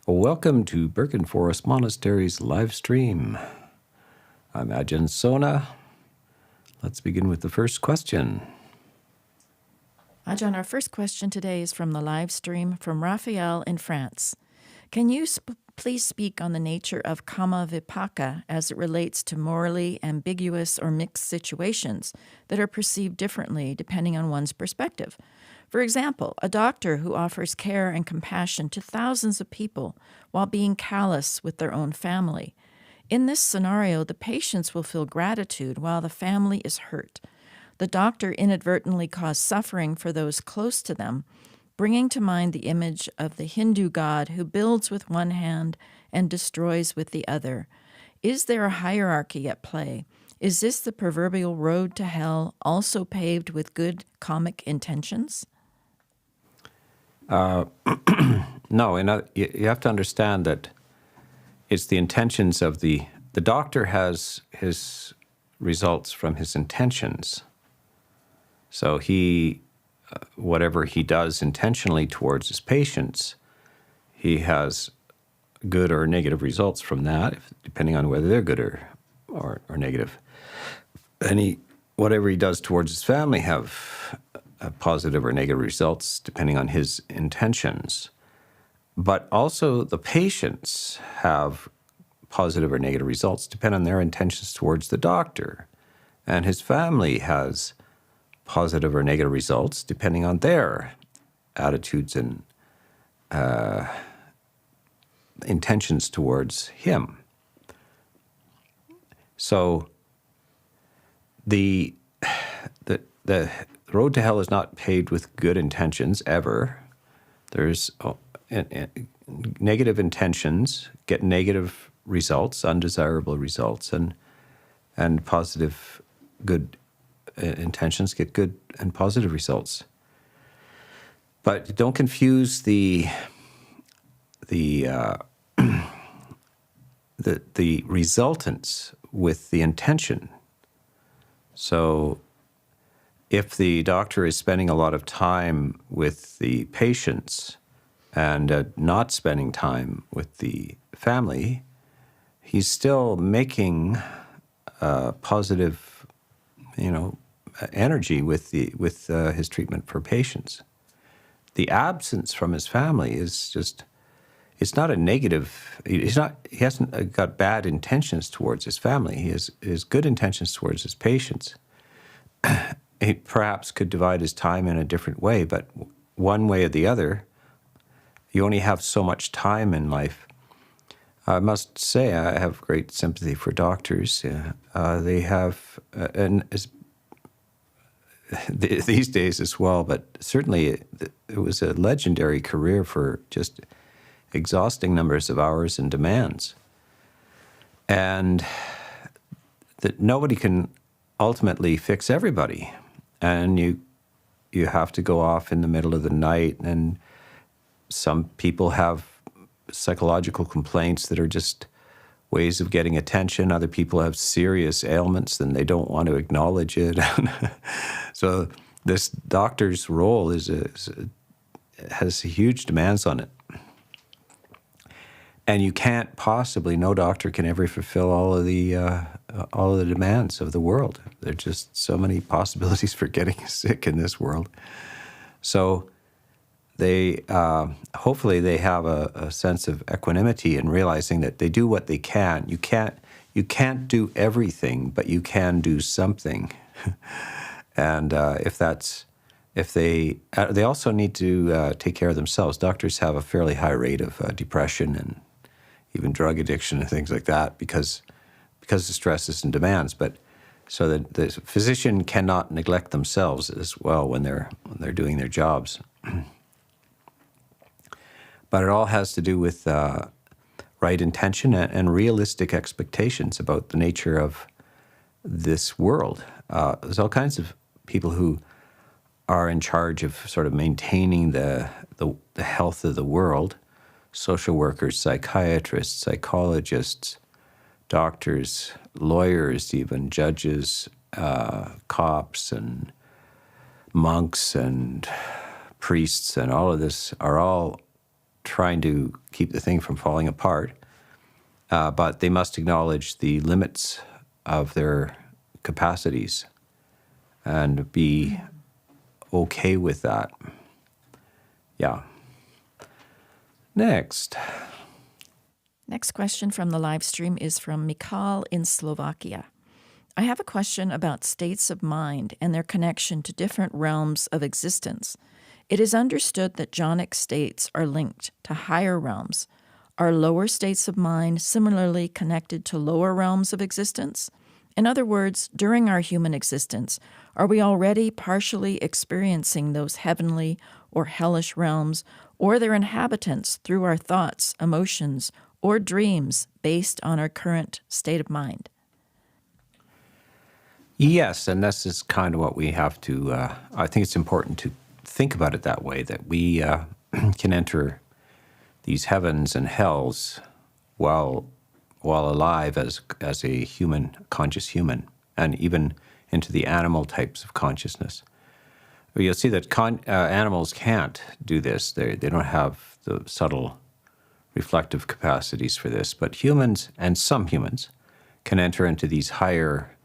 Welcome to Birken Forest Monastery's live stream. I'm Ajahn Sona. Let's begin with the first question. Ajahn, our first question today is from the live stream from Raphael in France. Can you please speak on the nature of kama vipaka as it relates to morally ambiguous or mixed situations that are perceived differently depending on one's perspective? For example, a doctor who offers care and compassion to thousands of people while being callous with their own family. In this scenario, the patients will feel gratitude while the family is hurt. The doctor inadvertently caused suffering for those close to them, bringing to mind the image of the Hindu god who builds with one hand and destroys with the other. Is there a hierarchy at play? Is this the proverbial road to hell, also paved with good karmic intentions? No, you have to understand that it's the intentions of the doctor has his results from his intentions. So whatever he does intentionally towards his patients, he has good or negative results from that, depending on whether they're good or negative. And whatever he does towards his family have positive or negative results, depending on his intentions. But also the patients have positive or negative results, depending on their intentions towards the doctor. And his family has positive or negative results, depending on their attitudes and intentions towards him. So the road to hell is not paved with good intentions ever. There's negative intentions get negative results, undesirable results, and positive good intentions get good and positive results. But don't confuse the resultants with the intention. So if the doctor is spending a lot of time with the patients and not spending time with the family, he's still making positive, energy with his treatment for patients. The absence from his family is just, it's not a negative. He hasn't got bad intentions towards his family. He has good intentions towards his patients. He perhaps could divide his time in a different way, but one way or the other, you only have so much time in life. I must say I have great sympathy for doctors. They have, these days as well, but certainly it was a legendary career for just exhausting numbers of hours and demands. And that nobody can ultimately fix everybody. And you have to go off in the middle of the night, and some people have psychological complaints that are just ways of getting attention. Other people have serious ailments and they don't want to acknowledge it. So this doctor's role has huge demands on it. And you can't possibly, no doctor can ever fulfill all of the demands of the world. There are just so many possibilities for getting sick in this world. So they hopefully they have a sense of equanimity in realizing that they do what they can. You can't do everything, but you can do something. And if they also need to take care of themselves. Doctors have a fairly high rate of depression and even drug addiction and things like that because of stresses and demands. But so that the physician cannot neglect themselves as well when they're doing their jobs. But it all has to do with right intention and realistic expectations about the nature of this world. There's all kinds of people who are in charge of sort of maintaining the health of the world: social workers, psychiatrists, psychologists, doctors, lawyers, even judges, cops, and monks, and priests, and all of this are all trying to keep the thing from falling apart, but they must acknowledge the limits of their capacities and be okay with that. Yeah. Next question from the live stream is from Mikal in Slovakia. I have a question about states of mind and their connection to different realms of existence. It is understood that jhanic states are linked to higher realms. Are lower states of mind similarly connected to lower realms of existence? In other words, during our human existence, are we already partially experiencing those heavenly or hellish realms, or their inhabitants through our thoughts, emotions, or dreams based on our current state of mind? Yes, and this is kind of what we have to, I think it's important to think about it that way, that we can enter these heavens and hells while alive as a human, conscious human, and even into the animal types of consciousness. You'll see that animals can't do this. They don't have the subtle reflective capacities for this, but humans, and some humans, can enter into these higher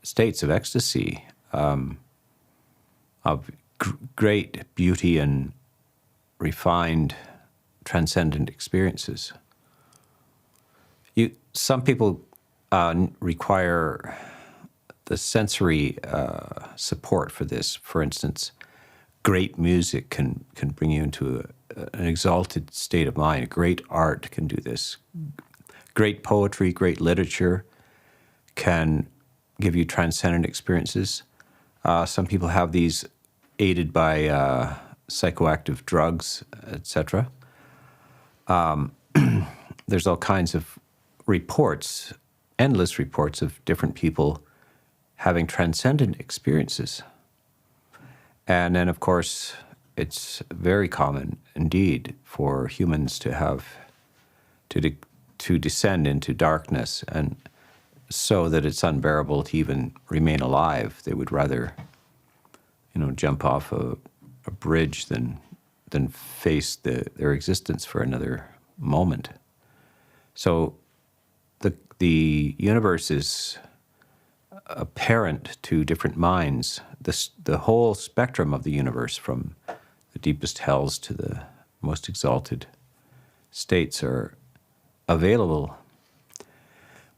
states of ecstasy, of great beauty and refined, transcendent experiences. Some people require the sensory support for this. For instance, great music can bring you into an exalted state of mind. Great art can do this. Great poetry, great literature can give you transcendent experiences. Some people have these aided by psychoactive drugs, etc. There's all kinds of reports, endless reports of different people having transcendent experiences. And then, of course, it's very common indeed for humans to have to descend into darkness, and so that it's unbearable to even remain alive. They would rather, jump off a bridge than face their existence for another moment. So the universe is apparent to different minds. The whole spectrum of the universe, from the deepest hells to the most exalted states, are available.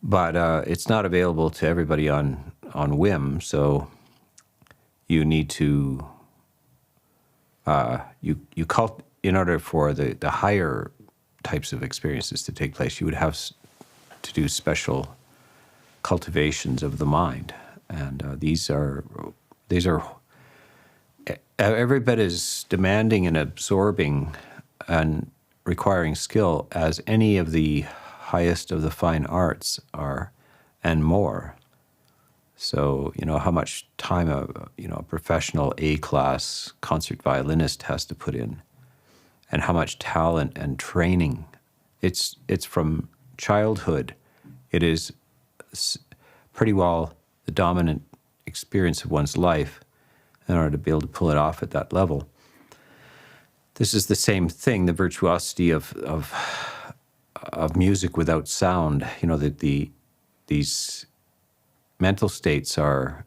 But it's not available to everybody on whim. So you need to in order for the higher types of experiences to take place, you would have to do special cultivations of the mind, and these are every bit as demanding and absorbing and requiring skill as any of the highest of the fine arts are, and more. So, how much time a professional A-class concert violinist has to put in, and how much talent and training. It's from childhood. It is pretty well the dominant experience of one's life in order to be able to pull it off at that level. This is the same thing, the virtuosity of music without sound. These mental states are,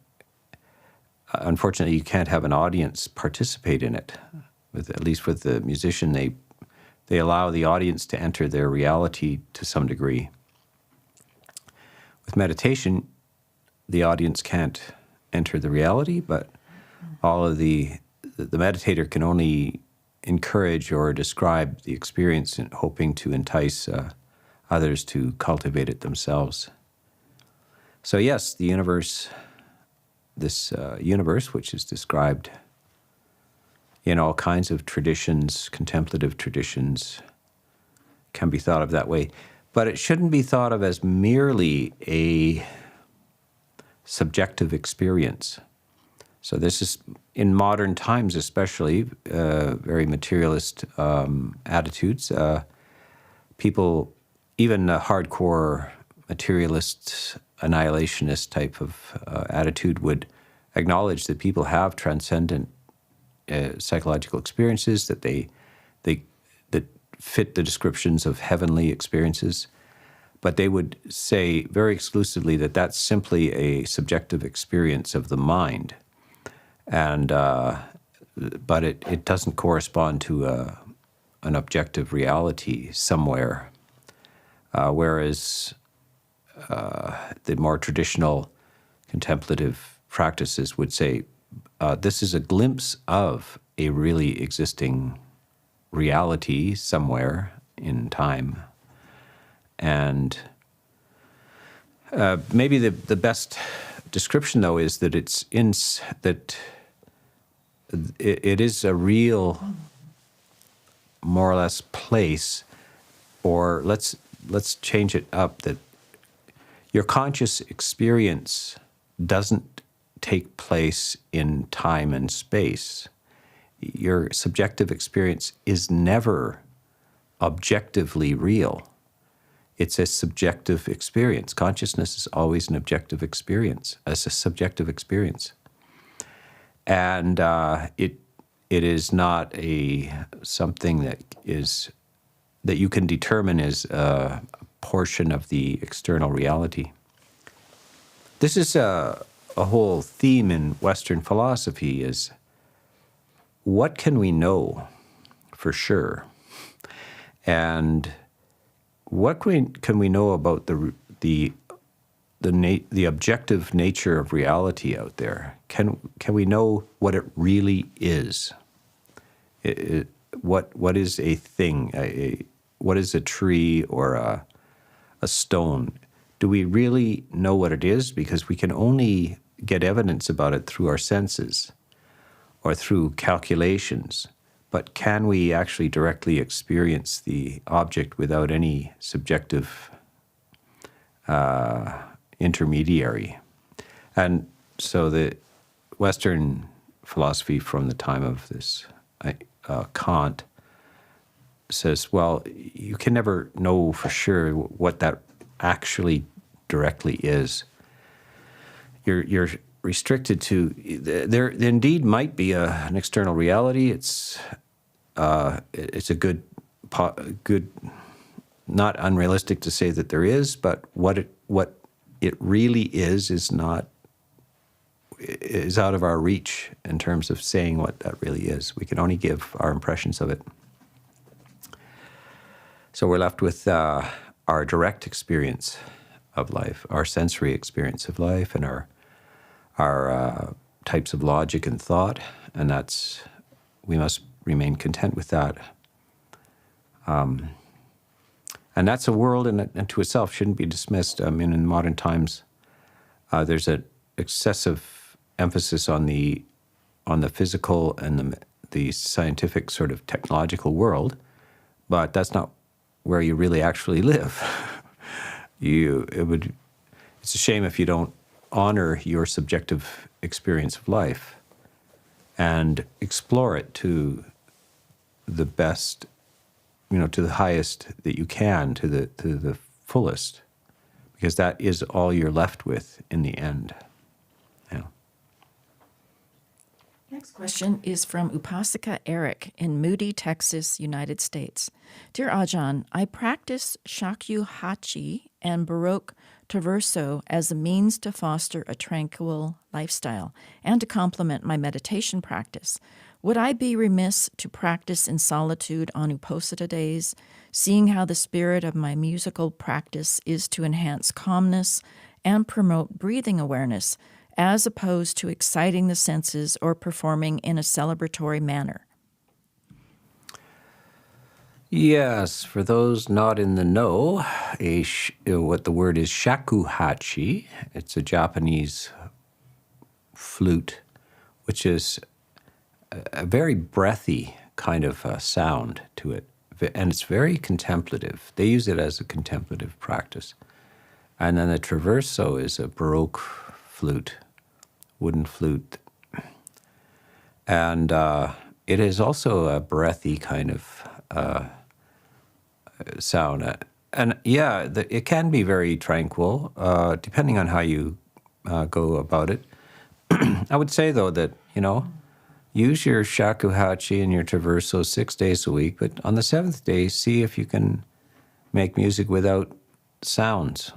unfortunately, you can't have an audience participate in it. At least with the musician, they allow the audience to enter their reality to some degree. With meditation, the audience can't enter the reality, but all of the meditator can only encourage or describe the experience, hoping to entice others to cultivate it themselves. So yes, the universe, this universe, which is described in all kinds of traditions, contemplative traditions, can be thought of that way. But it shouldn't be thought of as merely a subjective experience. So this is, in modern times especially, very materialist attitudes. People, even a hardcore materialist, annihilationist type of attitude, would acknowledge that people have transcendent psychological experiences, that they fit the descriptions of heavenly experiences, but they would say very exclusively that that's simply a subjective experience of the mind, and but it doesn't correspond to an objective reality somewhere, whereas the more traditional contemplative practices would say this is a glimpse of a really existing reality somewhere in time. And maybe the best description, though, is that it is a real, more or less, place, or let's change it up, that your conscious experience doesn't take place in time and space. Your subjective experience is never objectively real. It's a subjective experience. Consciousness is always an objective experience, as a subjective experience. And it is not something that you can determine as a portion of the external reality. This is a whole theme in Western philosophy, is what can we know for sure? And what can we know about the objective nature of reality out there? Can we know what it really is? What is a thing? What is a tree or a stone? Do we really know what it is? Because we can only get evidence about it through our senses or through calculations. But can we actually directly experience the object without any subjective intermediary? And so the Western philosophy from the time of this Kant says, well, you can never know for sure what that actually directly is. You're restricted to, there indeed might be an external reality. It's a good, not unrealistic to say that there is, but what it really is out of our reach in terms of saying what that really is. We can only give our impressions of it. So we're left with our direct experience of life, our sensory experience of life, and our types of logic and thought, and we must remain content with that. And that's a world unto itself, shouldn't be dismissed. I mean, in modern times, there's an excessive emphasis on the physical and the scientific sort of technological world, but that's not where you really actually live. It's a shame if you don't honor your subjective experience of life and explore it to the best, to the highest that you can, to the fullest, because that is all you're left with in the end. Yeah. Next question is from Upasika Eric in Moody, Texas, United States. Dear Ajahn, I practice shakuhachi and Baroque traverso as a means to foster a tranquil lifestyle and to complement my meditation practice. Would I be remiss to practice in solitude on Uposatha days, seeing how the spirit of my musical practice is to enhance calmness and promote breathing awareness, as opposed to exciting the senses or performing in a celebratory manner? Yes, for those not in the know, what the word is shakuhachi. It's a Japanese flute, which is a very breathy kind of sound to it, and it's very contemplative. They use it as a contemplative practice. And then the traverso is a Baroque flute, wooden flute. And it is also a breathy kind of sound. And yeah, it can be very tranquil, depending on how you go about it. I would say, though, that, use your shakuhachi and your traverso 6 days a week, but on the 7th day, see if you can make music without sounds.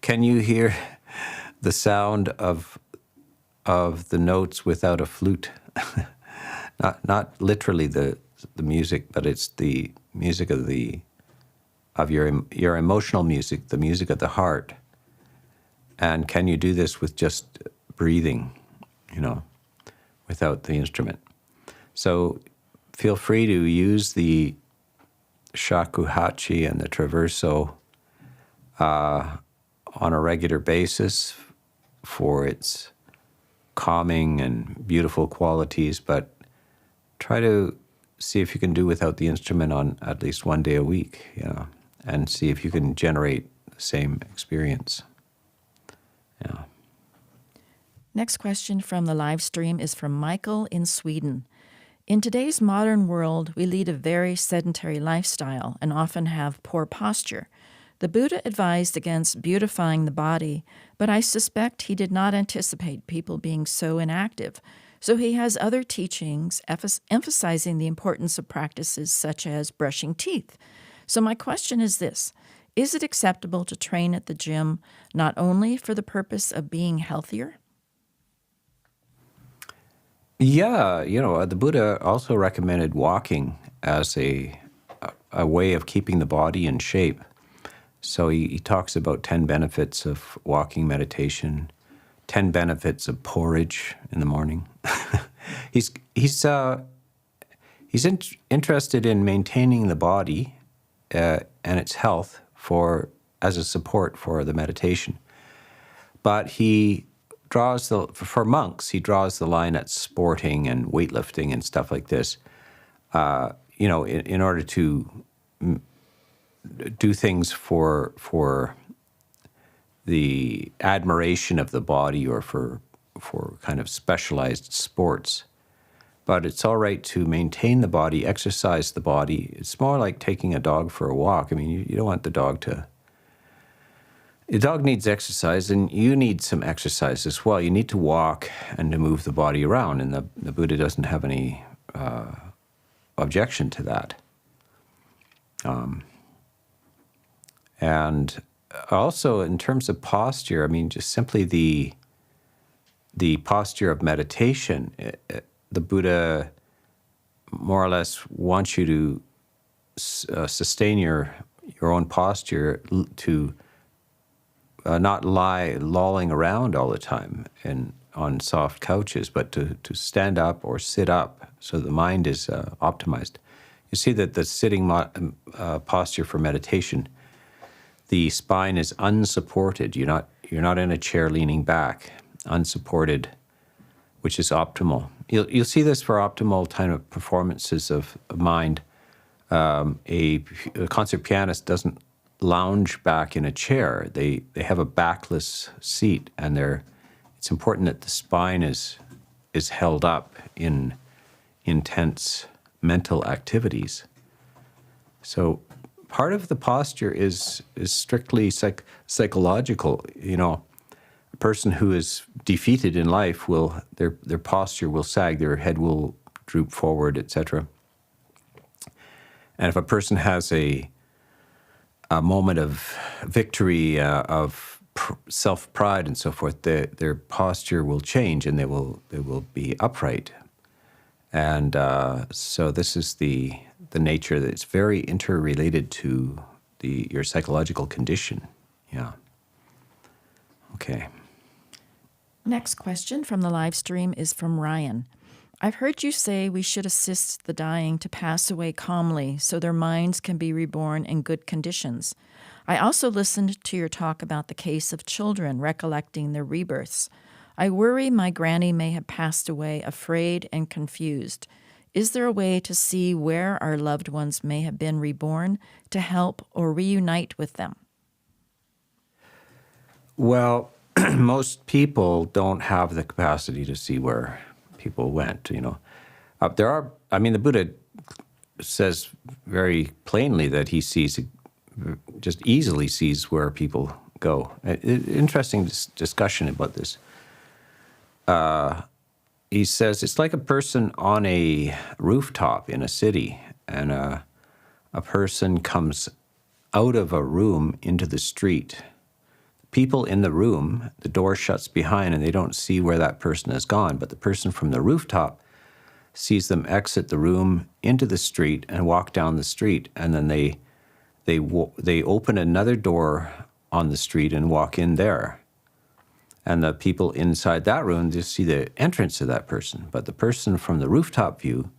Can you hear the sound of the notes without a flute? Not literally the music, but it's the music of your emotional music, the music of the heart. And can you do this with just breathing, without the instrument? So feel free to use the shakuhachi and the traverso on a regular basis for its calming and beautiful qualities, but try to see if you can do without the instrument on at least 1 day a week, and see if you can generate the same experience. Yeah. Next question from the live stream is from Michael in Sweden. In today's modern world, we lead a very sedentary lifestyle and often have poor posture. The Buddha advised against beautifying the body, but I suspect he did not anticipate people being so inactive. So he has other teachings emphasizing the importance of practices such as brushing teeth. So my question is this: is it acceptable to train at the gym not only for the purpose of being healthier? Yeah, the Buddha also recommended walking as a way of keeping the body in shape. So he talks about 10 benefits of walking meditation, 10 benefits of porridge in the morning. He's interested in maintaining the body and its health as a support for the meditation. But for monks, he draws the line at sporting and weightlifting and stuff like this, in order to do things for the admiration of the body or for kind of specialized sports. But it's all right to maintain the body, exercise the body. It's more like taking a dog for a walk. I mean, you don't want the dog to... The dog needs exercise, and you need some exercise as well. You need to walk and to move the body around, and the Buddha doesn't have any objection to that. And also, in terms of posture, I mean, just simply the posture of meditation, the Buddha more or less wants you to sustain your own posture, to not lie lolling around all the time on soft couches, but to stand up or sit up so the mind is optimized. You see that the sitting posture for meditation, the spine is unsupported. You're not in a chair leaning back, unsupported, which is optimal. You'll see this for optimal kind of performances of mind. A concert pianist doesn't lounge back in a chair. They have a backless seat, and it's important that the spine is held up in intense mental activities. So part of the posture is strictly psychological. A person who is defeated in life their posture will sag, their head will droop forward, etc. And if a person has a moment of victory, of self-pride and so forth, their posture will change and they will be upright. And so this is the nature that it's very interrelated to your psychological condition. Yeah. Okay. Next question from the live stream is from Ryan. I've heard you say we should assist the dying to pass away calmly so their minds can be reborn in good conditions. I also listened to your talk about the case of children recollecting their rebirths. I worry my granny may have passed away afraid and confused. Is there a way to see where our loved ones may have been reborn to help or reunite with them? Well, most people don't have the capacity to see where people went, the Buddha says very plainly that he just easily sees where people go. Interesting discussion about this. he says it's like a person on a rooftop in a city, and a person comes out of a room into the street. People in the room, the door shuts behind and they don't see where that person has gone, but the person from the rooftop sees them exit the room into the street and walk down the street, and then they open another door on the street and walk in there. And the people inside that room just see the entrance of that person, but the person from the rooftop view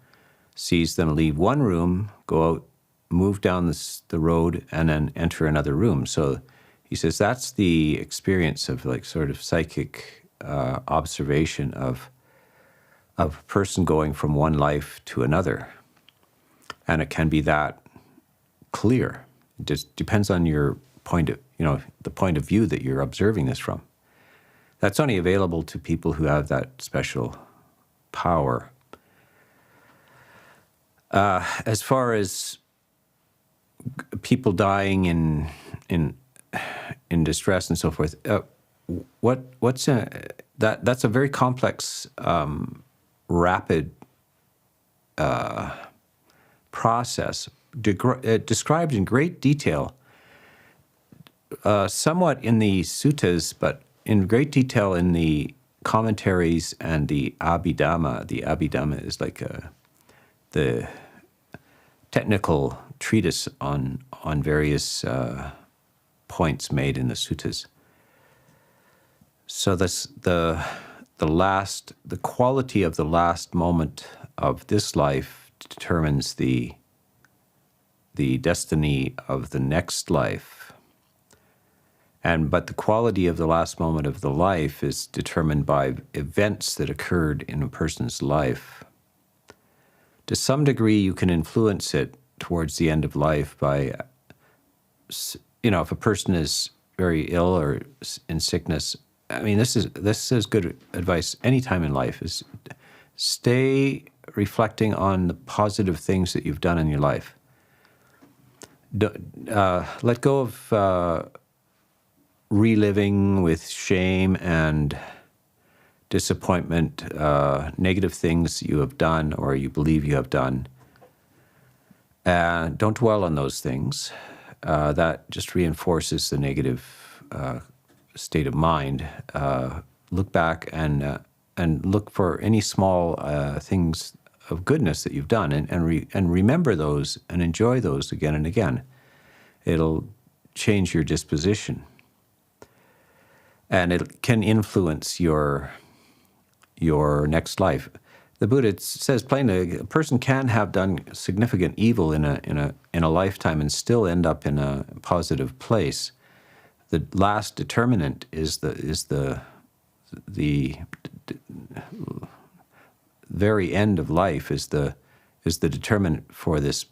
sees them leave one room, go out, move down the road, and then enter another room. So he says that's the experience of like sort of psychic observation of a person going from one life to another. And it can be that clear. It just depends on your point of, the point of view that you're observing this from. That's only available to people who have that special power. As far as people dying in distress and so forth, that's a very complex, rapid process described in great detail, somewhat in the suttas, but in great detail in the commentaries and the Abhidhamma. The Abhidhamma is like the technical treatise on various points made in the suttas. So this the quality of the last moment of this life determines the destiny of the next life. But the quality of the last moment of the life is determined by events that occurred in a person's life. To some degree, you can influence it towards the end of life by, if a person is very ill or in sickness. I mean, this is good advice any time in life, is stay reflecting on the positive things that you've done in your life. Let go of reliving with shame and disappointment negative things you have done or you believe you have done. Don't dwell on those things. That just reinforces the negative state of mind. Look back and look for any small things of goodness that you've done, and remember those and enjoy those again and again. It'll change your disposition, and it can influence your next life. The Buddha says plainly, a person can have done significant evil in a lifetime and still end up in a positive place. The last determinant is the very end of life is the determinant for this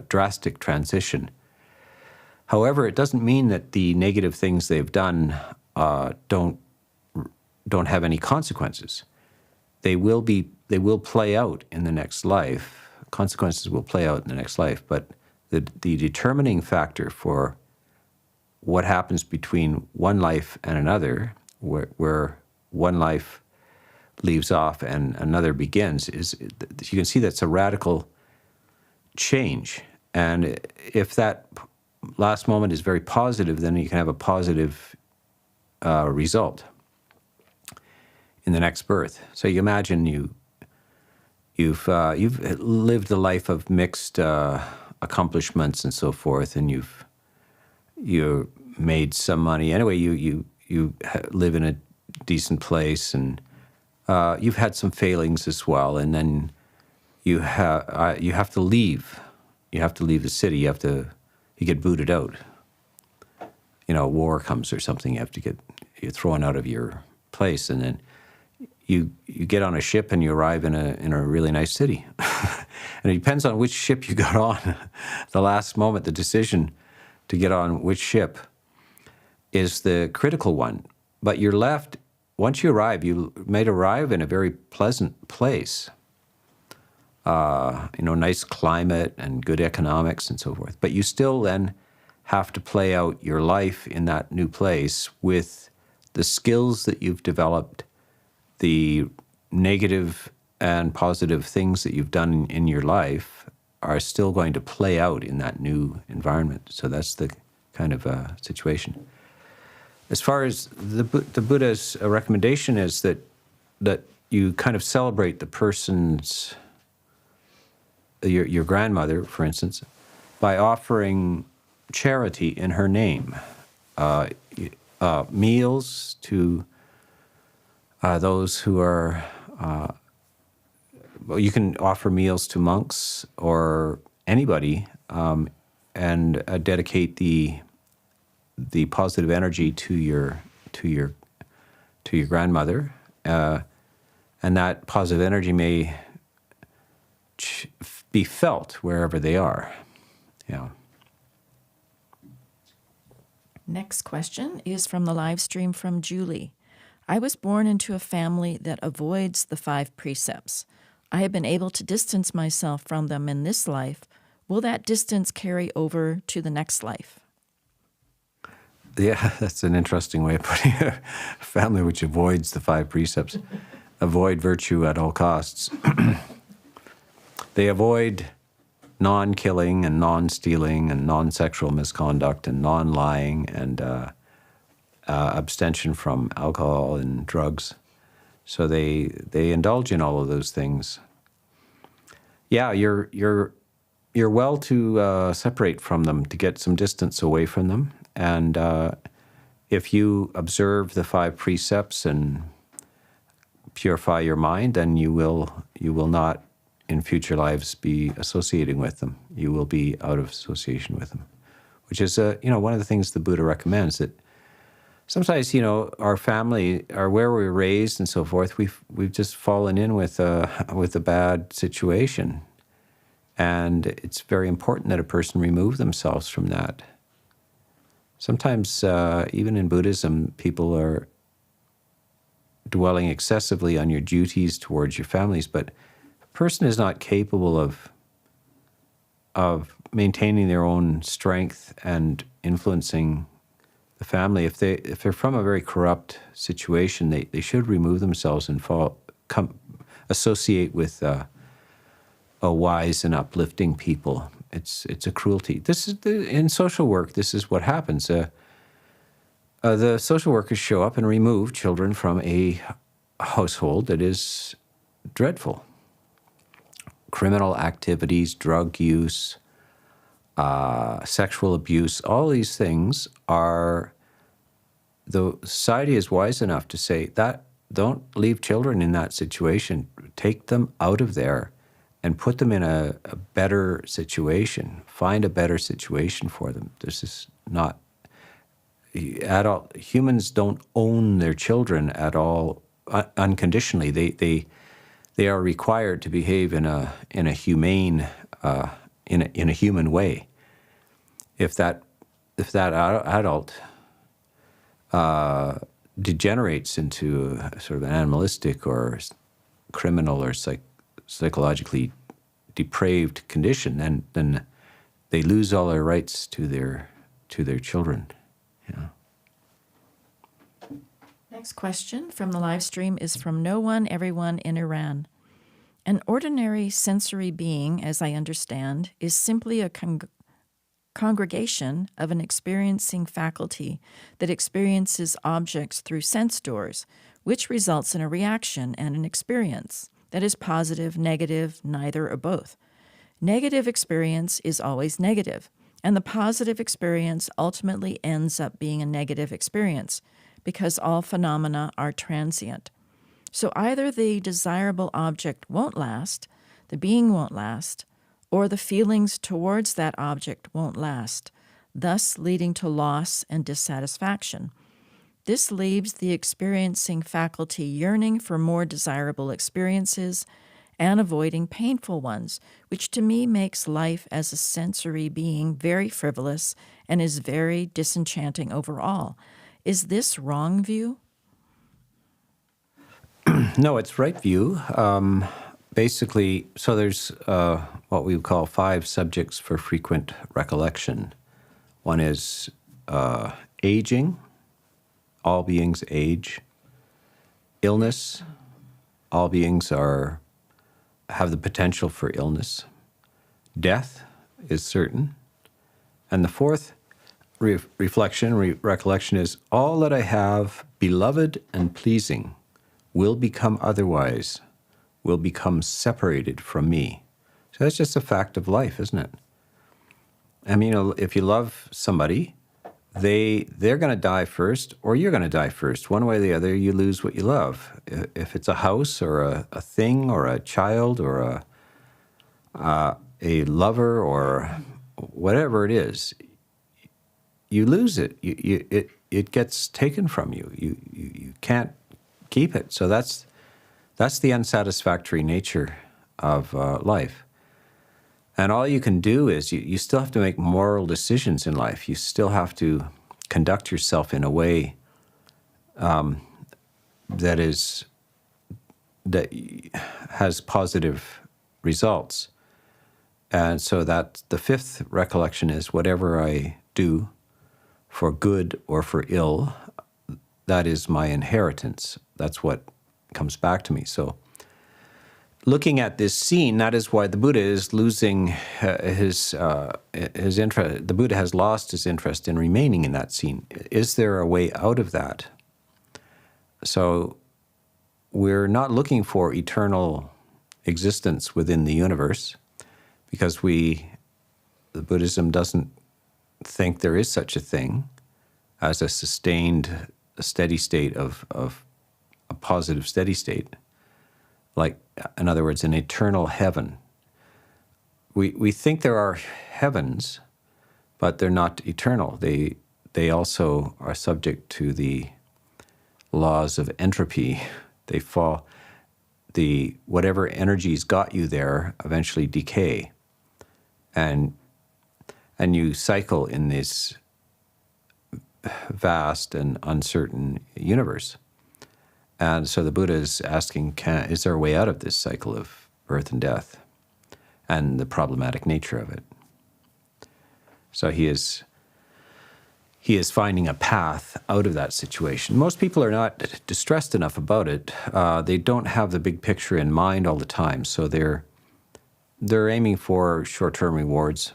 drastic transition. However, it doesn't mean that the negative things they've done don't have any consequences. They will play out in the next life. Consequences will play out in the next life, but the determining factor for what happens between one life and another, where one life leaves off and another begins, is you can see that's a radical change. And if that last moment is very positive, then you can have a positive result in the next birth. So you imagine you've lived a life of mixed accomplishments and so forth, and you made some money. Anyway, you live in a decent place, and you've had some failings as well, and then you have to leave. You have to leave the city. You get booted out. War comes or something. You're thrown out of your place, and then you get on a ship and you arrive in a really nice city. And it depends on which ship you got on. The last moment, the decision to get on which ship is the critical one. But you're left, once you arrive, you might arrive in a very pleasant place. Nice climate and good economics and so forth. But you still then have to play out your life in that new place with the skills that you've developed, the negative and positive things that you've done in your life are still going to play out in that new environment. So that's the kind of situation. As far as the Buddha's recommendation is that you kind of celebrate the person's, your grandmother, for instance, by offering charity in her name, meals to those who are. Well, you can offer meals to monks or anybody, and dedicate the positive energy to your grandmother, and that positive energy may be felt wherever they are. Yeah. Next question is from the live stream from Julie. I was born into a family that avoids the 5 precepts. I have been able to distance myself from them in this life. Will that distance carry over to the next life? Yeah, that's an interesting way of putting it. A family which avoids the 5 precepts. Avoid virtue at all costs. They avoid non-killing and non-stealing and non-sexual misconduct and non-lying and abstention from alcohol and drugs. So they indulge in all of those things. Yeah, you're well to separate from them, to get some distance away from them. And if you observe the 5 precepts and purify your mind, then you will not in future lives be associating with them. You will be out of association with them, which is one of the things the Buddha recommends, that sometimes, our family, or where we were raised and so forth, we've just fallen in with a bad situation. And it's very important that a person remove themselves from that. Sometimes, even in Buddhism, people are dwelling excessively on your duties towards your families, but a person is not capable of maintaining their own strength and influencing the family. If they're from a very corrupt situation, they should remove themselves and associate with a wise and uplifting people. It's a cruelty. This is in social work. This is what happens. The social workers show up and remove children from a household that is dreadful. Criminal activities, drug use, sexual abuse, all these things are, the society is wise enough to say that don't leave children in that situation. Take them out of there and put them in a better situation. Find a better situation for them. This is not, humans don't own their children at all unconditionally. They are required to behave in a humane, in a human way. If that adult degenerates into a sort of an animalistic or criminal or psychologically depraved condition, then they lose all their rights to their children. Next question from the live stream is from No One, Everyone in Iran. An ordinary sensory being, as I understand, is simply a congregation of an experiencing faculty that experiences objects through sense doors, which results in a reaction and an experience that is positive, negative, neither or both. Negative experience is always negative, and the positive experience ultimately ends up being a negative experience because all phenomena are transient. So either the desirable object won't last, the being won't last, or the feelings towards that object won't last, thus leading to loss and dissatisfaction. This leaves the experiencing faculty yearning for more desirable experiences and avoiding painful ones, which to me makes life as a sensory being very frivolous and is very disenchanting overall. Is this wrong view? No, it's right view. Basically, so there's what we would call 5 subjects for frequent recollection. One is aging. All beings age. Illness, all beings have the potential for illness. Death is certain. And the fourth recollection is, all that I have, beloved and pleasing, will become otherwise, will become separated from me. So that's just a fact of life, isn't it? I mean, if you love somebody, they're going to die first, or you're going to die first. One way or the other, you lose what you love. If it's a house or a thing or a child or a lover or whatever it is, you lose it. It gets taken from you. You can't keep it. So that's the unsatisfactory nature of life. And all you can do is you still have to make moral decisions in life. You still have to conduct yourself in a way that has positive results. And so that the fifth recollection is, whatever I do for good or for ill, that is my inheritance. That's what comes back to me. So looking at this scene, that is why the Buddha is losing his interest. The Buddha has lost his interest in remaining in that scene. Is there a way out of that? So we're not looking for eternal existence within the universe, because the Buddhism doesn't think there is such a thing as a sustained, steady state of a positive steady state. Like, in other words, an eternal heaven. We think there are heavens, but they're not eternal. They also are subject to the laws of entropy. They fall. Whatever energies got you there eventually decay, and you cycle in this vast and uncertain universe. And so the Buddha is asking, is there a way out of this cycle of birth and death and the problematic nature of it? So he is finding a path out of that situation. Most people are not distressed enough about it. They don't have the big picture in mind all the time, so they're aiming for short-term rewards.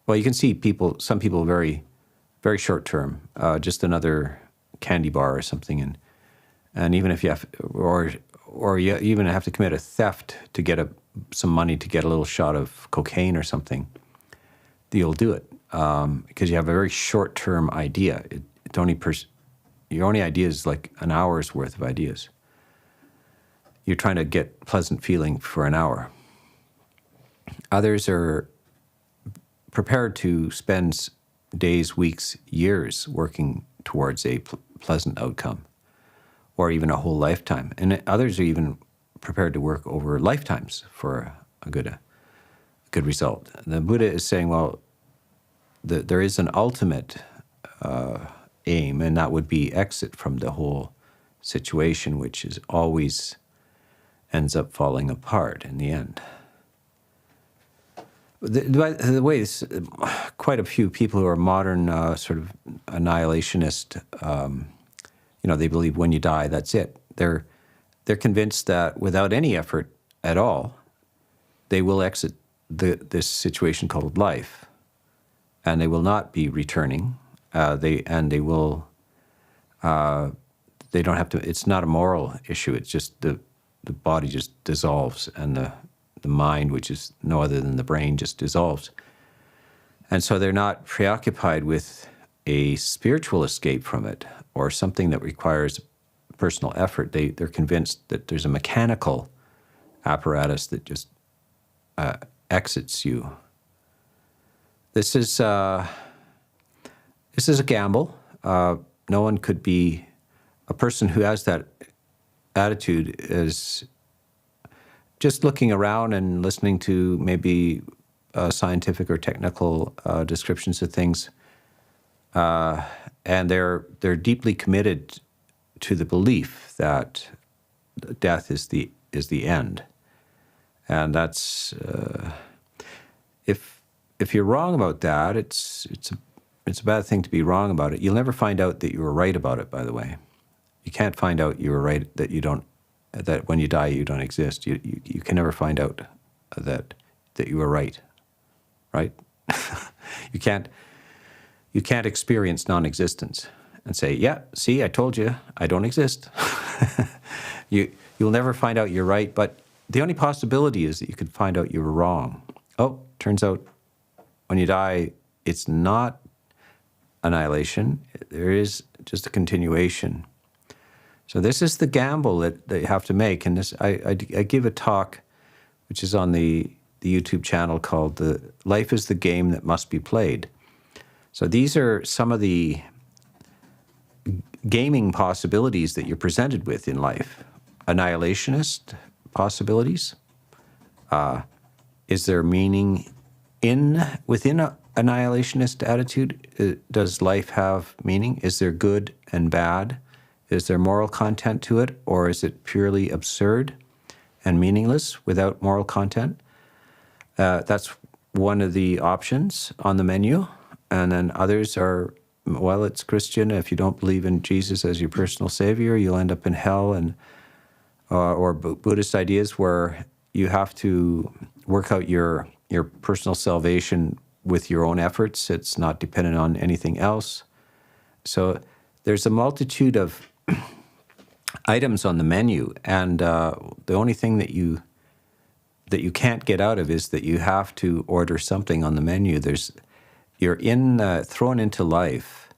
Well, you can see some people very, very short-term, just another candy bar or something, and even if you have, or you even have to commit a theft to get some money to get a little shot of cocaine or something, you'll do it because you have a very short-term idea. Your only idea is like an hour's worth of ideas. You're trying to get pleasant feeling for an hour. Others are prepared to spend days, weeks, years working towards a pleasant outcome, or even a whole lifetime. And others are even prepared to work over lifetimes for a good result. The Buddha is saying, well, there is an ultimate aim, and that would be exit from the whole situation, which is always ends up falling apart in the end. By the way, quite a few people who are modern sort of annihilationist, they believe when you die, that's it. They're convinced that without any effort at all, they will exit this situation called life, and they will not be returning. They don't have to. It's not a moral issue. It's just the body just dissolves, and the mind, which is no other than the brain, just dissolves. And so they're not preoccupied with a spiritual escape from it or something that requires personal effort. They're convinced that there's a mechanical apparatus that just exits you. This is a gamble. No one could be a person who has that attitude is just looking around and listening to maybe scientific or technical descriptions of things, and they're deeply committed to the belief that death is the end, and that's if you're wrong about that, it's a bad thing to be wrong about it. You'll never find out that you were right about it. By the way, you can't find out you were right, that you don't that when you die you don't exist. You can never find out that you were right, right? You can't experience non-existence and say, yeah, see, I told you, I don't exist. You'll never find out you're right, but the only possibility is that you could find out you were wrong. Oh, turns out when you die, it's not annihilation. There is just a continuation. So this is the gamble that you have to make. And this, I give a talk, which is on the YouTube channel called Life is the Game That Must Be Played. So these are some of the gaming possibilities that you're presented with in life. Annihilationist possibilities. Is there meaning within an annihilationist attitude? Does life have meaning? Is there good and bad? Is there moral content to it, or is it purely absurd and meaningless without moral content? That's one of the options on the menu. And then others are, well, it's Christian. If you don't believe in Jesus as your personal savior, you'll end up in hell. And or Buddhist ideas where you have to work out your personal salvation with your own efforts. It's not dependent on anything else. So there's a multitude of items on the menu, and the only thing that you can't get out of is that you have to order something on the menu. You're thrown into life,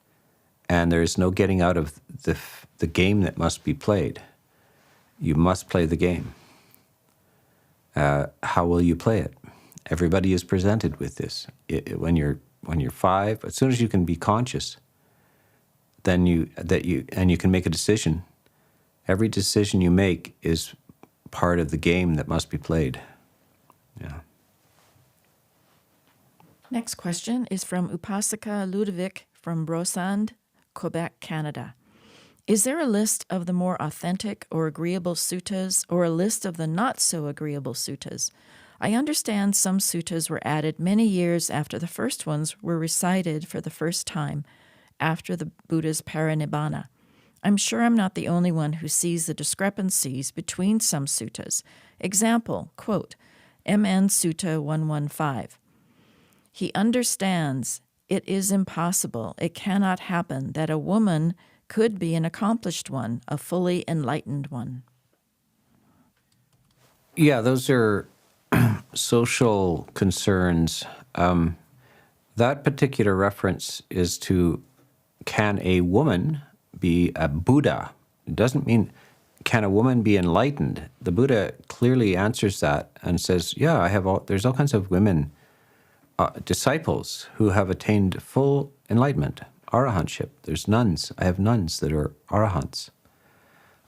and there's no getting out of the game that must be played. You must play the game. How will you play it? Everybody is presented with this. When you're 5, as soon as you can be conscious, then you can make a decision. Every decision you make is part of the game that must be played. Yeah. Next question is from Upasaka Ludovic from Brosand, Quebec, Canada. Is there a list of the more authentic or agreeable suttas, or a list of the not so agreeable suttas? I understand some suttas were added many years after the first ones were recited for the first time, after the Buddha's parinibbana. I'm sure I'm not the only one who sees the discrepancies between some suttas. Example, quote, MN Sutta 115. He understands it is impossible, it cannot happen, that a woman could be an accomplished one, a fully enlightened one. Yeah, those are social concerns. That particular reference is to, can a woman be a Buddha? It doesn't mean, can a woman be enlightened? The Buddha clearly answers that and says, yeah, there's all kinds of women, disciples who have attained full enlightenment, arahantship. There's nuns. I have nuns that are arahants.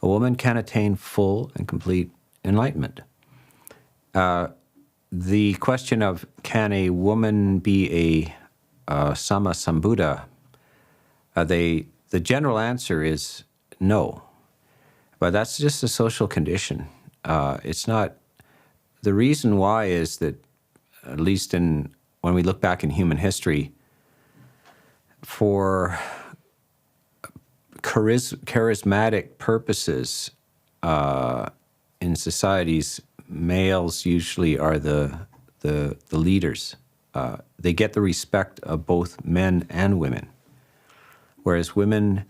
A woman can attain full and complete enlightenment. The question of, can a woman be a Sama Sambuddha? The general answer is no. But that's just a social condition. It's not. The reason why is that, at least when we look back in human history, for charismatic purposes in societies, males usually are the leaders. They get the respect of both men and women, whereas women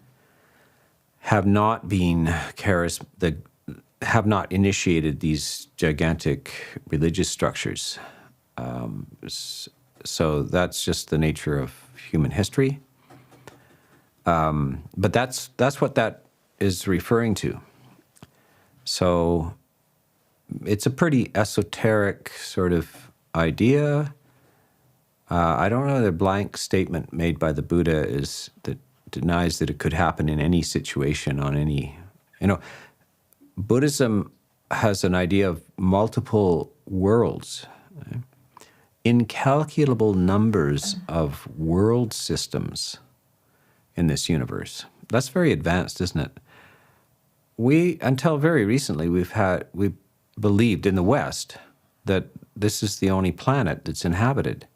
have not been have not initiated these gigantic religious structures. So that's just the nature of human history. But that's what that is referring to. So it's a pretty esoteric sort of idea. I don't know, the blank statement made by the Buddha is that denies that it could happen in any situation on any, Buddhism has an idea of multiple worlds, right? Incalculable numbers of world systems in this universe. That's very advanced, isn't it? Until very recently, we believed in the West that this is the only planet that's inhabited.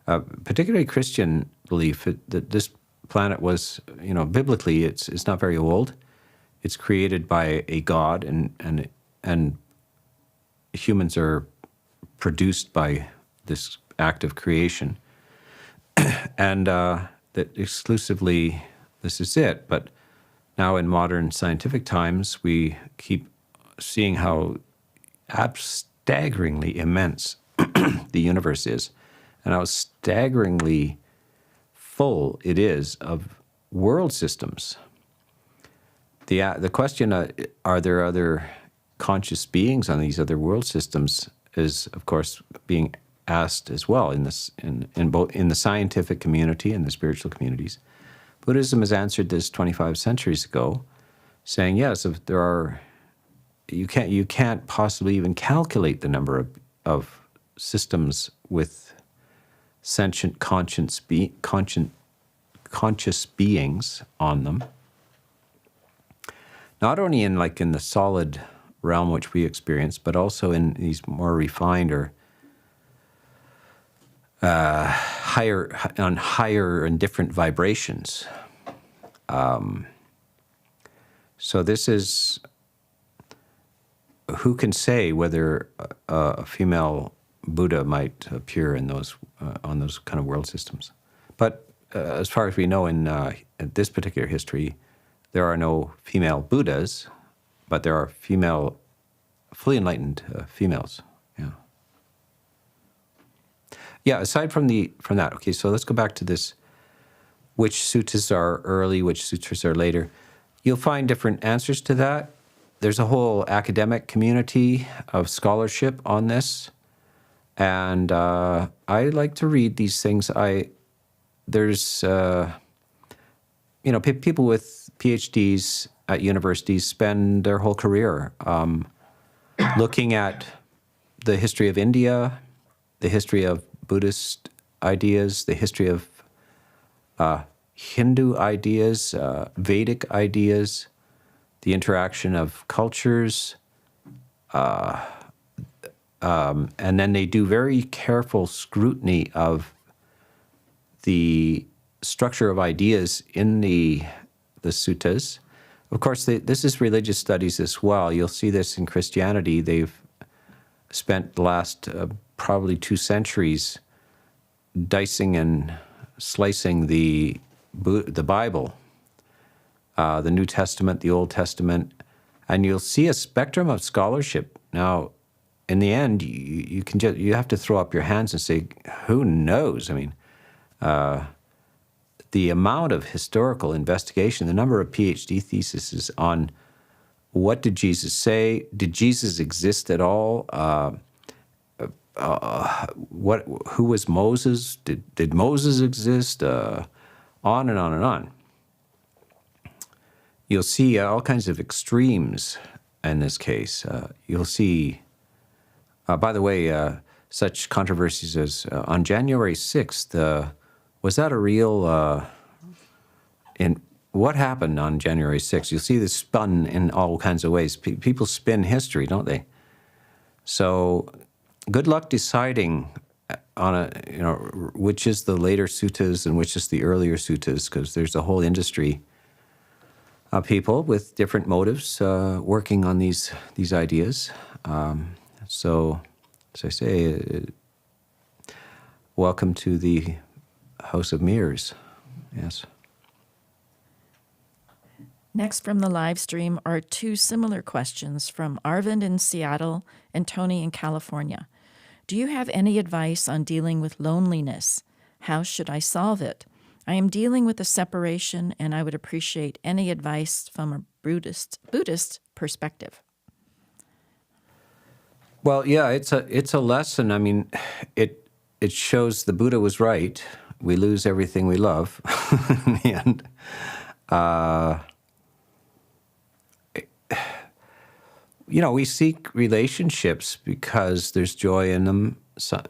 Particularly Christian belief that this planet was, biblically, it's not very old. it's created by a God, and humans are produced by this act of creation, and that exclusively this is it. But now in modern scientific times, we keep seeing how staggeringly immense the universe is, and how staggeringly full it is of world systems. The question, are there other conscious beings on these other world systems, is of course being asked as well in this in both in the scientific community and the spiritual communities. Buddhism has answered this 25 centuries ago, saying yes, if there are, you can't possibly even calculate the number of systems with sentient conscious beings on them. Not only in the solid realm which we experience, but also in these more refined or higher and different vibrations. So this is, who can say whether a female Buddha might appear in those on those kind of world systems? But as far as we know in this particular history, there are no female Buddhas, but there are female, fully enlightened females. Yeah. Yeah. Aside from that, okay. So let's go back to this: which suttas are early, which sutras are later. You'll find different answers to that. There's a whole academic community of scholarship on this, and I like to read these things. There's people with PhDs at universities spend their whole career looking at the history of India, the history of Buddhist ideas, the history of Hindu ideas, Vedic ideas, the interaction of cultures, and then they do very careful scrutiny of the structure of ideas in the suttas. Of course, this is religious studies as well. You'll see this in Christianity. They've spent the last probably 2 centuries dicing and slicing the Bible, the New Testament, the Old Testament, and you'll see a spectrum of scholarship. Now, in the end, you have to throw up your hands and say, who knows? I mean, the amount of historical investigation, the number of PhD theses on what did Jesus say? Did Jesus exist at all? Who was Moses? Did Moses exist? On and on and on. You'll see all kinds of extremes in this case. You'll see, by the way, such controversies as on January 6th, was that a real, in what happened on January 6th? You'll see this spun in all kinds of ways. People spin history, don't they? So good luck deciding on which is the later suttas and which is the earlier suttas, because there's a whole industry of people with different motives working on these ideas. So, as I say, welcome to the House of Mirrors. Yes. Next from the live stream are 2 similar questions from Arvind in Seattle and Tony in California. Do you have any advice on dealing with loneliness? How should I solve it? I am dealing with a separation, and I would appreciate any advice from a Buddhist perspective. Well, yeah, it's a lesson. I mean, it shows the Buddha was right. We lose everything we love in the end. We seek relationships because there's joy in them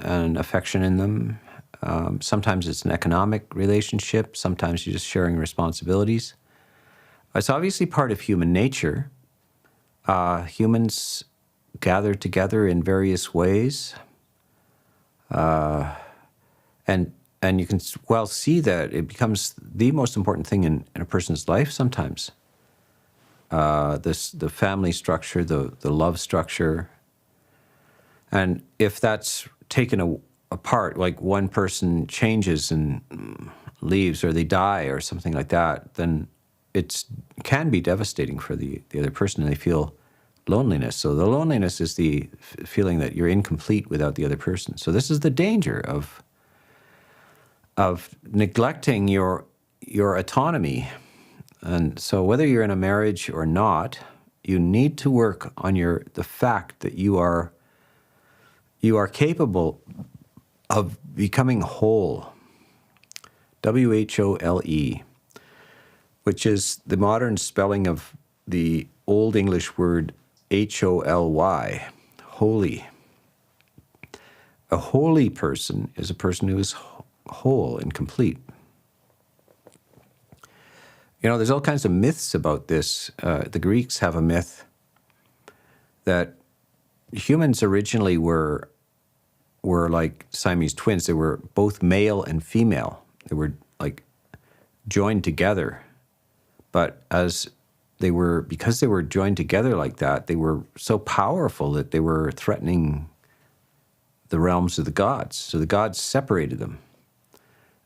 and affection in them. Sometimes it's an economic relationship. Sometimes you're just sharing responsibilities. It's obviously part of human nature. Humans gather together in various ways. And you can well see that it becomes the most important thing in a person's life sometimes. the family structure, the love structure. And if that's taken apart, like one person changes and leaves or they die or something like that, then it can be devastating for the other person, and they feel loneliness. So the loneliness is the feeling that you're incomplete without the other person. So this is the danger of neglecting your autonomy. And so whether you're in a marriage or not, you need to work on the fact that you are capable of becoming whole. WHOLE, which is the modern spelling of the Old English word HOLY, holy. A holy person is a person who is whole and complete. You know, there's all kinds of myths about this. The Greeks have a myth that humans originally were like Siamese twins. They were both male and female. They were like joined together. But because they were joined together like that, they were so powerful that they were threatening the realms of the gods. So the gods separated them.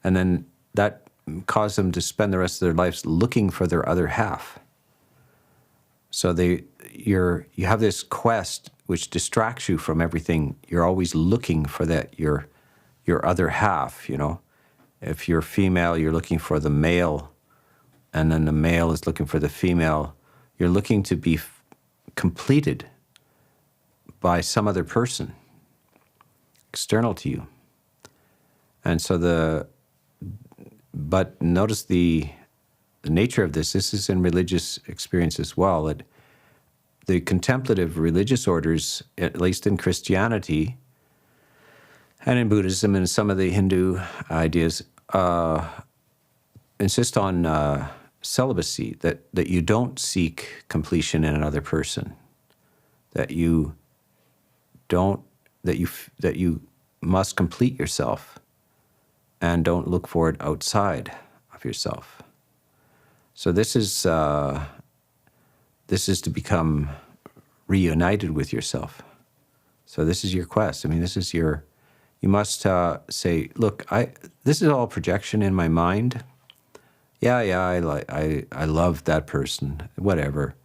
And then that caused them to spend the rest of their lives looking for their other half. So you have this quest which distracts you from everything. You're always looking for your other half, you know. If you're female, you're looking for the male, and then the male is looking for the female. You're looking to be completed by some other person external to you. And so but notice the nature of this. This is in religious experience as well, that the contemplative religious orders, at least in Christianity and in Buddhism and some of the Hindu ideas, insist on celibacy, that you don't seek completion in another person, that you must complete yourself and don't look for it outside of yourself. So this is to become reunited with yourself. So this is your quest. I mean, you must say, look, this is all projection in my mind. I love that person, whatever.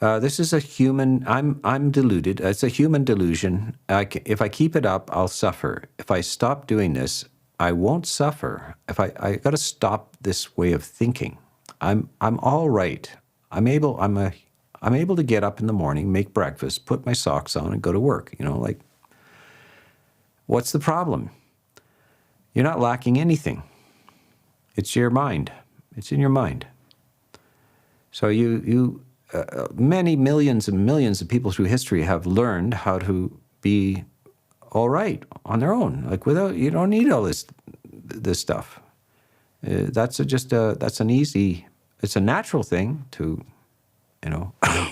This is a human, I'm deluded. It's a human delusion. If I keep it up, I'll suffer. If I stop doing this, I won't suffer. If I got to stop this way of thinking. I'm all right. I'm able to get up in the morning, make breakfast, put my socks on, and go to work. You know, like, what's the problem? You're not lacking anything. It's your mind. It's in your mind. So many millions and millions of people through history have learned how to be all right on their own. Like you don't need all this stuff. It's a natural thing to,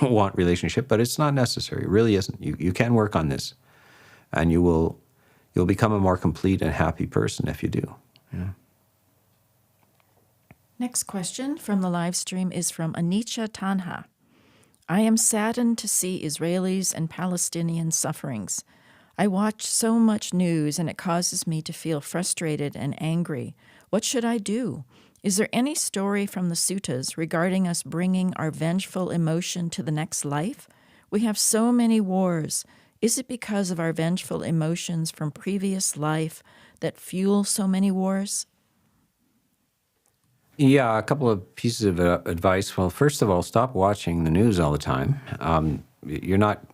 want relationship, but it's not necessary. It really isn't. You can work on this, and you'll become a more complete and happy person if you do. Yeah. Next question from the live stream is from Anisha Tanha. I am saddened to see Israelis and Palestinian sufferings. I watch so much news and it causes me to feel frustrated and angry. What should I do? Is there any story from the suttas regarding us bringing our vengeful emotion to the next life? We have so many wars. Is it because of our vengeful emotions from previous life that fuel so many wars? Yeah, a couple of pieces of advice. Well, first of all, stop watching the news all the time. You're not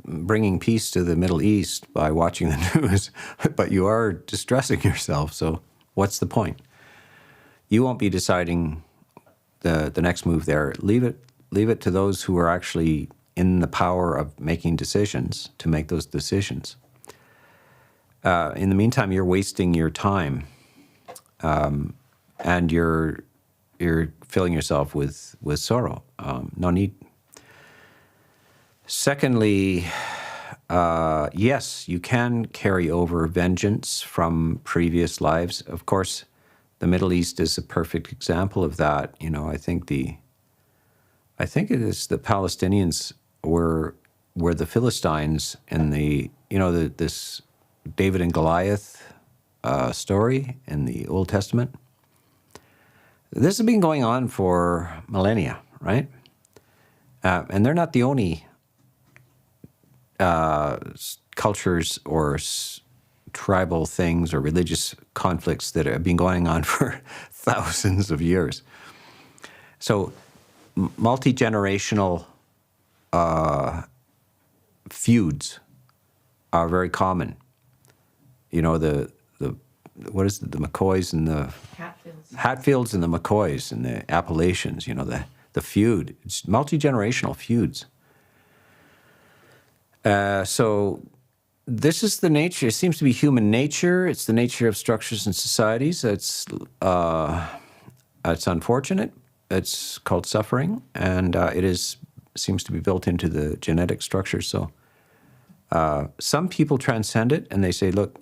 bringing peace to the Middle East by watching the news, but you are distressing yourself. So what's the point? You won't be deciding the next move there. Leave it to those who are actually in the power of making decisions to make those decisions. In the meantime, you're wasting your time. And you're filling yourself with sorrow. No need. Secondly, yes, you can carry over vengeance from previous lives. Of course, the Middle East is a perfect example of that. I think it is the Palestinians were the Philistines in this David and Goliath story in the Old Testament. This has been going on for millennia, right? And they're not the only cultures or tribal things or religious conflicts that have been going on for thousands of years. So multi-generational feuds are very common. What is it, the McCoys and the Hatfields and the McCoys and the Appalachians, the feud. It's multi-generational feuds. So this is the nature. It seems to be human nature. It's the nature of structures and societies. It's unfortunate. It's called suffering, and seems to be built into the genetic structure. So some people transcend it, and they say, look,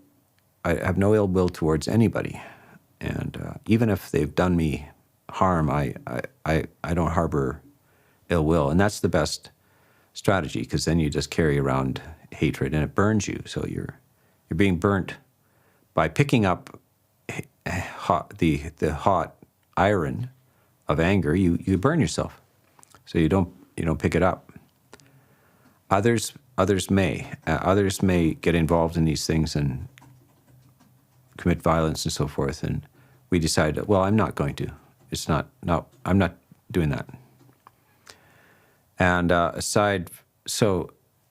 I have no ill will towards anybody. And even if they've done me harm, I don't harbor ill will. And that's the best strategy, because then you just carry around hatred and it burns you. So you're being burnt by picking up the hot iron of anger. You burn yourself. So you don't pick it up. Others may get involved in these things and commit violence and so forth, and we decide, well, I'm not going to. I'm not doing that. And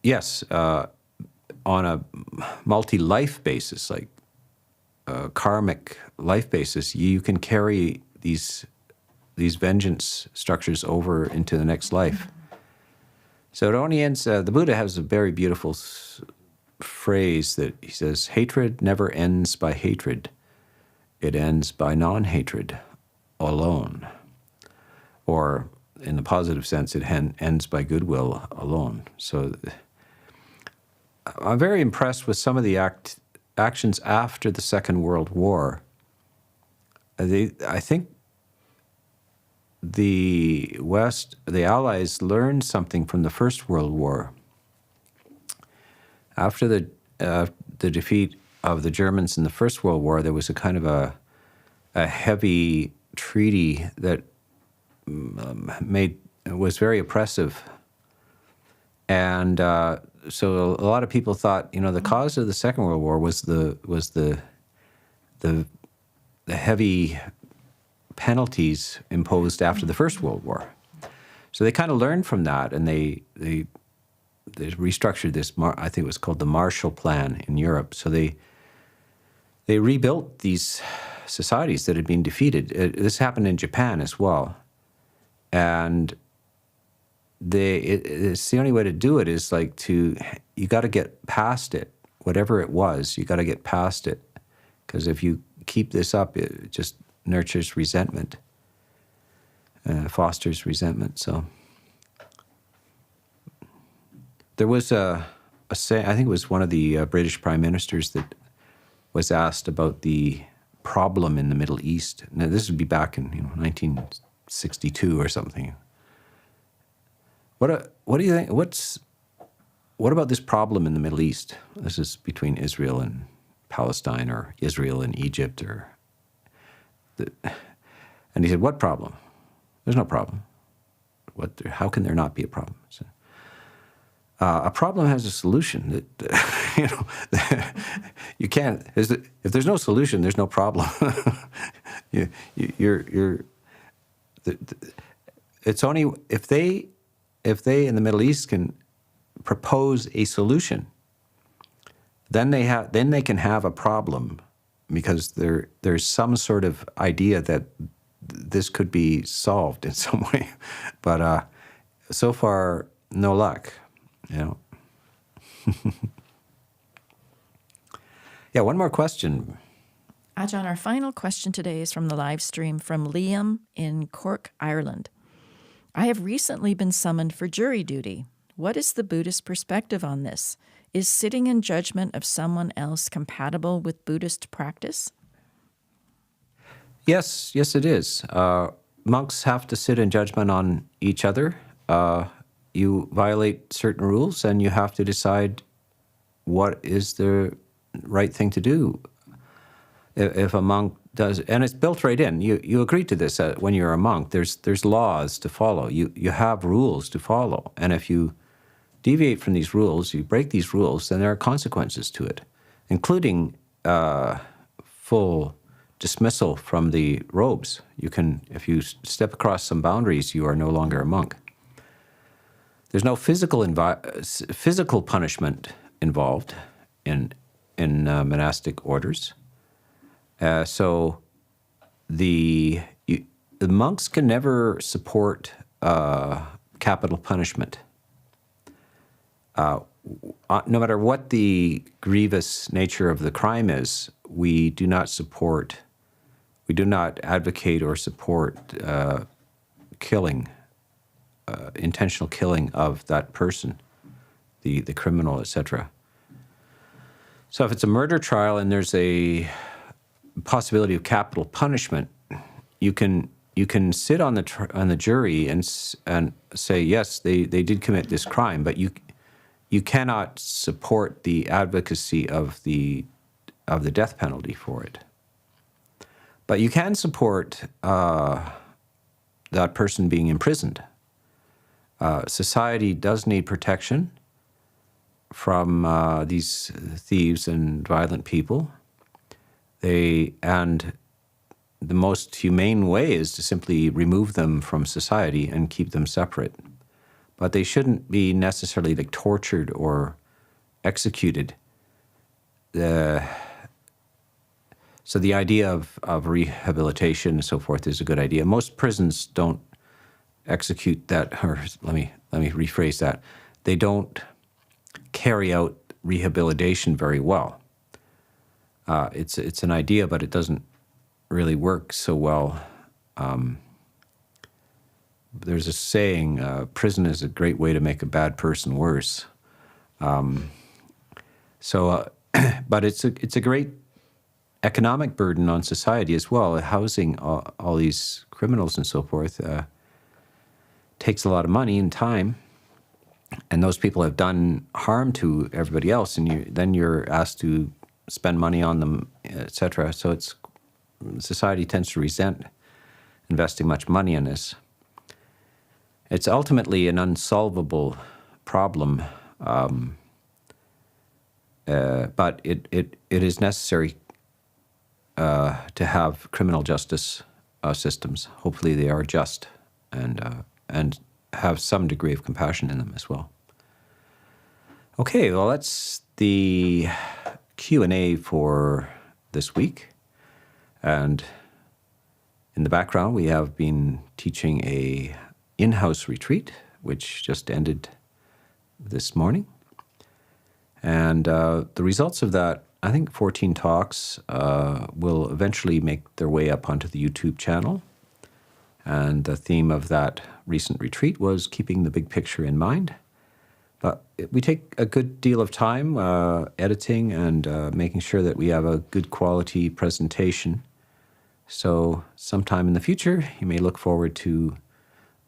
yes, on a multi-life basis, like a karmic life basis, you can carry these vengeance structures over into the next life. So it only ends, the Buddha has a very beautiful phrase that he says, hatred never ends by hatred. It ends by non-hatred alone. Or in the positive sense, it ends by goodwill alone. So I'm very impressed with some of the actions after the Second World War. I think the West, the Allies, learned something from the First World War. After the defeat of the Germans in the First World War, there was a kind of a heavy treaty that was very oppressive, and so a lot of people thought, the cause of the Second World War was the heavy penalties imposed after the First World War. So they kind of learned from that, and they restructured this. I think it was called the Marshall Plan in Europe. So they rebuilt these societies that had been defeated. This happened in Japan as well, and it's the only way to do it is you got to get past it, whatever it was. You got to get past it, because if you keep this up, it just nurtures resentment, fosters resentment. So there was a say, I think it was one of the British prime ministers that was asked about the problem in the Middle East. Now this would be back in 1962 or something. What do you think? What about this problem in the Middle East? This is between Israel and Palestine, or Israel and Egypt, and he said, "What problem? There's no problem. How can there not be a problem?" So, a problem has a solution. That you can't. If there's no solution, there's no problem. It's only if they in the Middle East can propose a solution, then they can have a problem, because there's some sort of idea that this could be solved in some way. But so far, no luck. Yeah, one more question. Ajahn, our final question today is from the live stream from Liam in Cork, Ireland. I have recently been summoned for jury duty. What is the Buddhist perspective on this? Is sitting in judgment of someone else compatible with Buddhist practice? Yes, it is. Monks have to sit in judgment on each other. You violate certain rules, and you have to decide what is the right thing to do. If a monk does, and it's built right in. You agree to this when you're a monk. There's laws to follow. You have rules to follow, and if you deviate from these rules, you break these rules, then there are consequences to it, including full dismissal from the robes. You can, if you step across some boundaries, you are no longer a monk. There's no physical punishment involved in monastic orders. So the monks can never support capital punishment. No matter what the grievous nature of the crime is, we do not advocate or support killing, intentional killing of that person, the criminal, etc. So if it's a murder trial and there's a possibility of capital punishment, you can sit on the jury and say, yes, they did commit this crime, but you cannot support the advocacy of the death penalty for it. But you can support that person being imprisoned. Society does need protection from these thieves and violent people. And the most humane way is to simply remove them from society and keep them separate. But they shouldn't be necessarily like tortured or executed. So the idea of rehabilitation and so forth is a good idea. Most prisons don't execute that, or let me rephrase that. They don't carry out rehabilitation very well. It's an idea, but it doesn't really work so well. There's a saying, prison is a great way to make a bad person worse. But it's a great economic burden on society as well. Housing all these criminals and so forth takes a lot of money and time, and those people have done harm to everybody else, and then you're asked to spend money on them, etc. So society tends to resent investing much money in this. It's ultimately an unsolvable problem, but it is necessary to have criminal justice systems. Hopefully they are just and have some degree of compassion in them as well. Okay, well, that's the Q&A for this week. And in the background, we have been teaching a in-house retreat, which just ended this morning. And the results of that, I think 14 talks, will eventually make their way up onto the YouTube channel. And the theme of that recent retreat was keeping the big picture in mind. But we take a good deal of time editing and making sure that we have a good quality presentation. So sometime in the future, you may look forward to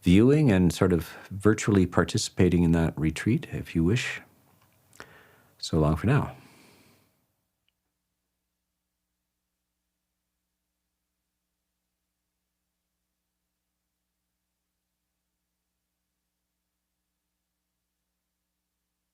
viewing and sort of virtually participating in that retreat if you wish. So long for now.